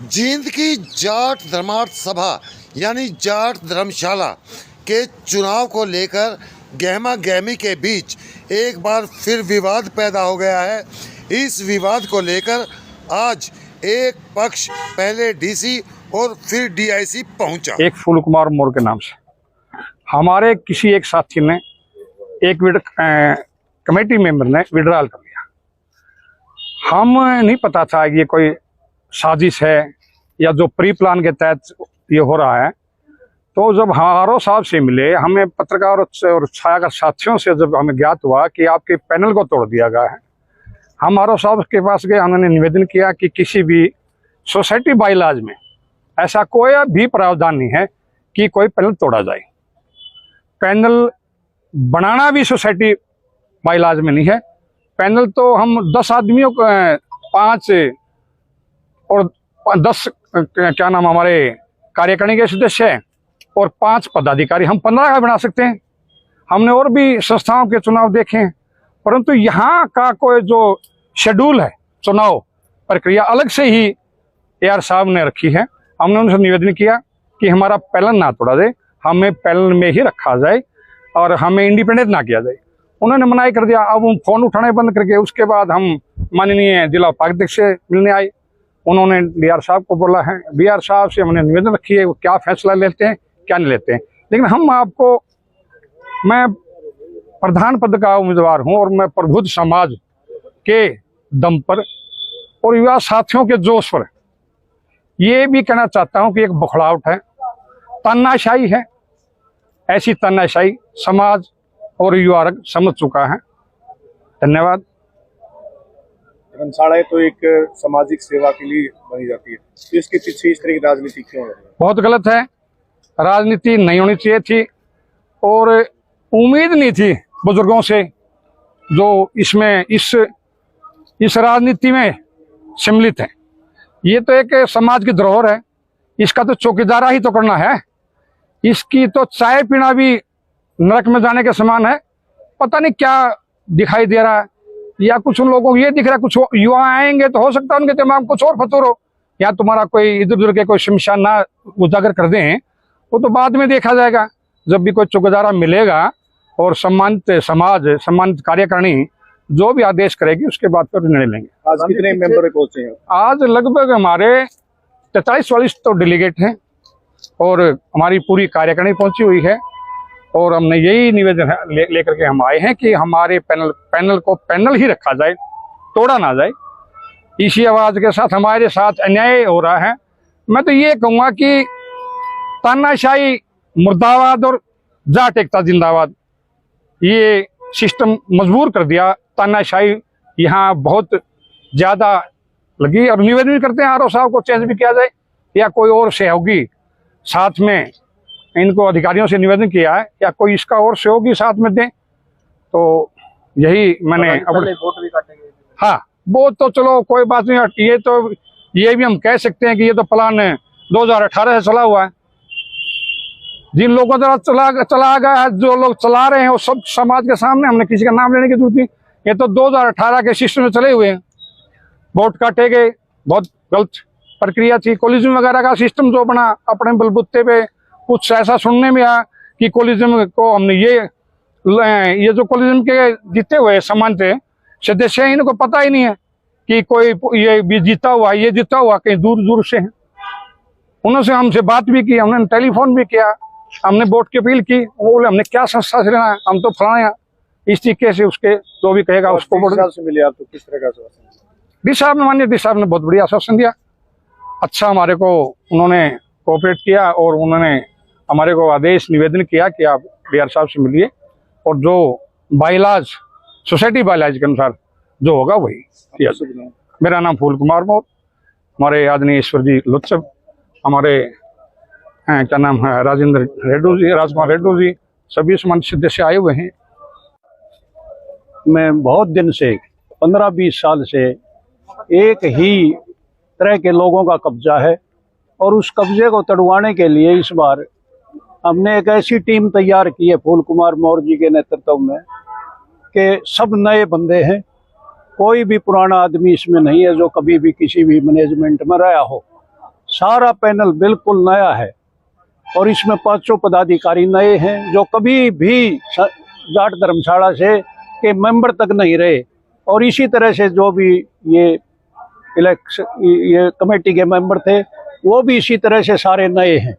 जींद की जाट धर्मार्थ सभा यानी जाट धर्मशाला के चुनाव को लेकर गहमा गहमी के बीच एक बार फिर विवाद पैदा हो गया है। इस विवाद को लेकर आज एक पक्ष पहले डीसी और फिर डीआईसी पहुंचा। एक फूल कुमार मोर के नाम से हमारे किसी एक साथी ने एक कमेटी मेंबर ने विड्रॉल कर लिया। हम नहीं पता था कि ये कोई साजिश है या जो प्री प्लान के तहत ये हो रहा है। तो जब हमारो साहब से मिले, हमें पत्रकार और छायाकार साथियों से जब हमें ज्ञात हुआ कि आपके पैनल को तोड़ दिया गया है, हम आर ओ साहब के पास गए। हमने निवेदन किया कि किसी भी सोसाइटी बाईलाज में ऐसा कोई भी प्रावधान नहीं है कि कोई पैनल तोड़ा जाए। पैनल बनाना भी सोसाइटी बाईलाज में नहीं है। पैनल तो हम 10 आदमियों को 5 और 10 क्या नाम हमारे कार्यकारिणी के सदस्य हैं और 5 पदाधिकारी, हम 15 का बना सकते हैं। हमने और भी संस्थाओं के चुनाव देखे हैं, परंतु यहाँ का कोई जो शेड्यूल है चुनाव प्रक्रिया अलग से ही AR साहब ने रखी है। हमने उनसे निवेदन किया कि हमारा पैनल ना तोड़ा जाए, हमें पैनल में ही रखा जाए और हमें इंडिपेंडेंट ना किया जाए। उन्होंने मनाही कर दिया। अब हम फोन उठाने बंद करके उसके बाद हम माननीय जिला उपाध्यक्ष से मिलने आए। उन्होंने DR साहब को बोला है, DR साहब से हमने निवेदन रखी है वो क्या फैसला लेते हैं क्या नहीं लेते हैं। लेकिन मैं प्रधान पद का उम्मीदवार हूं और मैं प्रबुद्ध समाज के दम पर और युवा साथियों के जोश पर ये भी कहना चाहता हूं कि एक बौखलाहट है, तानाशाही है। ऐसी तानाशाही समाज और युवा वर्ग समझ चुका है। धन्यवाद। धर्मशाला तो एक सामाजिक सेवा के लिए बनी जाती है, तो इसके पीछे इस तरह की राजनीति क्यों है? बहुत गलत है। राजनीति नहीं होनी चाहिए थी और उम्मीद नहीं थी बुजुर्गों से जो इसमें इस राजनीति में सम्मिलित है। ये तो एक समाज की धरोहर है, इसका तो चौकीदारा ही तो करना है। इसकी तो चाय पीना भी नरक में जाने के समान है। पता नहीं क्या दिखाई दे रहा है, या कुछ उन लोगों को ये दिख रहा है कुछ युवा आएंगे तो हो सकता है उनके दिमाग कुछ और फतूर हो, या तुम्हारा कोई इधर उधर के कोई शमशान ना उजागर कर दें, वो तो बाद में देखा जाएगा जब भी कोई चौकीदारा मिलेगा और सम्मानित समाज सम्मानित कार्यकारिणी जो भी आदेश करेगी उसके बाद फिर निर्णय लेंगे। आज कितने मेंबर पहुंचे हैं? आज लगभग हमारे 43-44 तो डेलीगेट हैं और हमारी पूरी कार्यकारिणी पहुंची हुई है। और हमने यही निवेदन लेकर के हम आए हैं कि हमारे पैनल को पैनल ही रखा जाए, तोड़ा ना जाए। इसी आवाज के साथ हमारे साथ अन्याय हो रहा है। मैं तो ये कहूँगा कि तानाशाही मुर्दाबाद और जाट एकता जिंदाबाद, ये सिस्टम मजबूर कर दिया। तानाशाही यहाँ बहुत ज्यादा लगी और निवेदन करते हैं RO साहब को चेंज भी किया जाए या कोई और सहयोगी साथ में, इनको अधिकारियों से निवेदन किया है या कोई इसका और सहयोगी साथ में दें। तो यही मैंने वोट भी काटेंगे। हाँ, वो तो चलो कोई बात नहीं। ये भी हम कह सकते हैं कि ये तो प्लान 2018 से चला हुआ है। जिन लोगों द्वारा चला गया है, जो लोग चला रहे हैं वो सब समाज के सामने, हमने किसी का नाम लेने की जरूरत नहीं। ये तो 2018 के सिस्टम में चले हुए हैं। वोट काटे गए, बहुत गलत प्रक्रिया थी। कोलिज्म वगैरह का सिस्टम जो बना अपने बलबूते पे, कुछ ऐसा सुनने में आया कि कोलिज्म को हमने ये जो कोलिज्म के जीते हुए सामान्य सदस्य हैं, इनको पता ही नहीं है कि कोई ये भी जीता हुआ कहीं दूर दूर से है। उन्होंने हमसे बात भी की, हमने टेलीफोन भी किया, हमने वोट की अपील की। वो बोले हमने क्या संस्था से लेना है, हम तो फलाना इस तरीके से उसके जो भी कहेगा उसको वोट से मिले। आप तो किस तरह का आश्वासन? डी साहब ने माननीय डी साहब ने बहुत बढ़िया आश्वासन दिया। अच्छा हमारे को उन्होंने कोऑपरेट किया और उन्होंने हमारे को आदेश निवेदन किया कि आप DR साहब से मिलिए और जो बाईलाज सोसाइटी बाईलाज के अनुसार जो होगा वही किया जाए। मेरा नाम फूल कुमार मोर, हमारे आदरणीय ईश्वर जी लुत्सव, हमारे क्या नाम है राजकुमार रेड्डू जी, सभी सम्मानित सदस्य आए हुए हैं। मैं बहुत दिन से 15-20 साल से एक ही तरह के लोगों का कब्जा है और उस कब्जे को तड़वाने के लिए इस बार हमने एक ऐसी टीम तैयार की है फूल कुमार मोर जी के नेतृत्व में कि सब नए बंदे हैं। कोई भी पुराना आदमी इसमें नहीं है जो कभी भी किसी भी मैनेजमेंट में रहा हो। सारा पैनल बिल्कुल नया है और इसमें 500 पदाधिकारी नए हैं जो कभी भी जाट धर्मशाला से के मेंबर तक नहीं रहे। और इसी तरह से जो भी ये कमेटी के मेंबर थे वो भी इसी तरह से सारे नए हैं।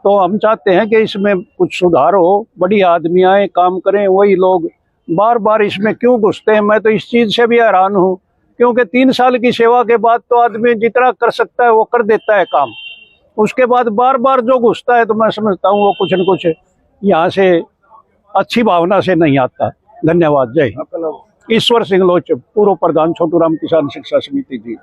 तो हम चाहते हैं कि इसमें कुछ सुधार हो, बढ़िया आदमी आए काम करें। वही लोग बार बार इसमें क्यों घुसते हैं, मैं तो इस चीज़ से भी हैरान हूँ, क्योंकि 3 साल की सेवा के बाद तो आदमी जितना कर सकता है वो कर देता है काम। उसके बाद बार बार जो घुसता है तो मैं समझता हूँ वो कुछ न कुछ यहाँ से अच्छी भावना से नहीं आता। धन्यवाद। जय हिंद। आपका नाम? ईश्वर सिंह लोच, पूर्व प्रधान छोटू राम किसान शिक्षा समिति जी।